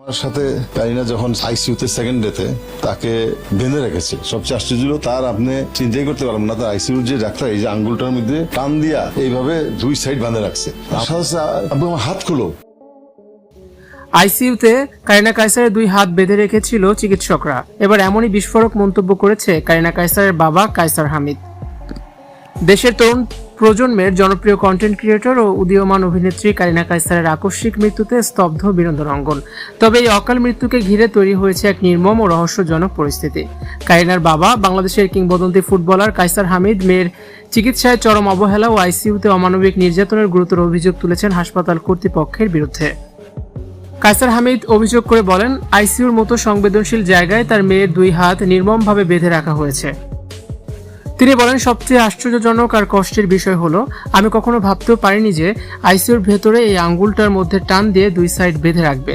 আমার সাথে কারিনা যখন আইসিইউতে সেকেন্ড ডেতে তাকে বেঁধে রেখেছে, সবচেয়ে আশ্চর্য হলো তার আপনি চিন্তাই করতে পারবেন না, তার আইসিইউর যে ডাক্তার এই যে আঙ্গুলটার মধ্যে টান দিয়া এইভাবে দুই সাইড বাঁধে রাখছে। আব্বু আমার হাত খুলো। আইসিইউতে কারিনা কায়সারের দুই হাত বেঁধে রেখেছিল চিকিৎসকরা। এবার এমনই বিস্ফোরক মন্তব্য করেছে কারিনা কায়সারের বাবা কায়সার হামিদ। দেশের তরুণ প্রজন্মের জনপ্রিয় কন্টেন্ট ক্রিয়েটর ও উদীয়মান অভিনেত্রী কারিনা কায়সারের আকস্মিক মৃত্যুতে স্তব্ধ বিনোদন অঙ্গন। তবে এই অকাল মৃত্যুকে ঘিরে তৈরি হয়েছে এক নির্মম ও রহস্যজনক পরিস্থিতি। কারিনার বাবা বাংলাদেশের কিংবদন্তি ফুটবলার কায়সার হামিদ মেয়ের চিকিৎসায় চরম অবহেলা ও আইসিইউতে অমানবিক নির্যাতনের গুরুতর অভিযোগ তুলেছেন হাসপাতাল কর্তৃপক্ষের বিরুদ্ধে। কায়সার হামিদ অভিযোগ করে বলেন, আইসিইউর মতো সংবেদনশীল জায়গায় তার মেয়ের দুই হাত নির্মমভাবে বেঁধে রাখা হয়েছে। তিনি বলেন, সবচেয়ে আশ্চর্যজনক আর কষ্টের বিষয় হলো আমি কখনো ভাবতেও পারিনি যে আইসিইউর ভেতরে এই আঙ্গুলটার মধ্যে টান দিয়ে দুই সাইড বেঁধে রাখবে।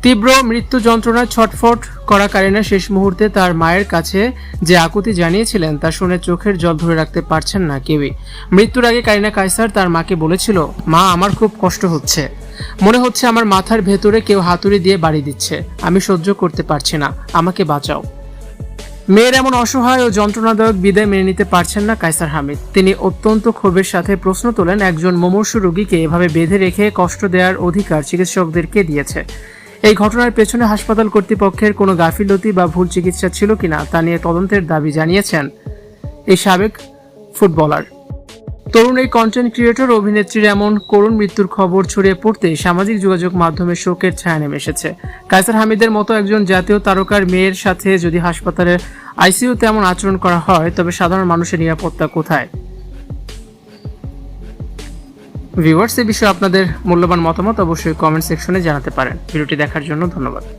তীব্র মৃত্যু যন্ত্রণায় ছটফট করা কারিনা শেষ মুহূর্তে তার মায়ের কাছে যে আকুতি জানিয়েছিলেন তা শুনে চোখের জল ধরে রাখতে পারছেন না কেউই। মৃত্যুর আগে কারিনা কায়সার তার মাকে বলেছিল, মা আমার খুব কষ্ট হচ্ছে, মনে হচ্ছে আমার মাথার ভেতরে কেউ হাতুড়ি দিয়ে বাড়ি দিচ্ছে, আমি সহ্য করতে পারছি না, আমাকে বাঁচাও। মেয়ের এমন অসহায় ও যন্ত্রণাদায়ক বিদায় মেনে নিতে পারছেন না কায়সার হামিদ। তিনি অত্যন্ত ক্ষোভের সাথে প্রশ্ন তোলেন, একজন মুমূর্ষু রোগীকে এভাবে বেঁধে রেখে কষ্ট দেওয়ার অধিকার চিকিৎসকদেরকে দিয়েছে। এই ঘটনার পেছনে হাসপাতাল কর্তৃপক্ষের কোনো গাফিলতি বা ভুল চিকিৎসা ছিল কিনা তা নিয়ে তদন্তের দাবি জানিয়েছেন এই সাবেক ফুটবলার। তরুণ এই কন্টেন্ট ক্রিয়েটর অভিনেত্রীর এমন করুণ মৃত্যুর খবর ছড়িয়ে পড়তেই সামাজিক যোগাযোগ মাধ্যমে শোকের ছায়া নেমে এসেছে। কায়সার হামিদের মতো একজন জাতীয় তারকার মেয়ের সাথে যদি হাসপাতালের আইসিইউতে এমন আচরণ করা হয় তবে সাধারণ মানুষের নিরাপত্তা কোথায়? ভিউয়ার্স, এই বিষয়ে আপনাদের মূল্যবান মতামত অবশ্যই কমেন্ট সেকশনে জানাতে পারেন। ভিডিওটি দেখার জন্য ধন্যবাদ।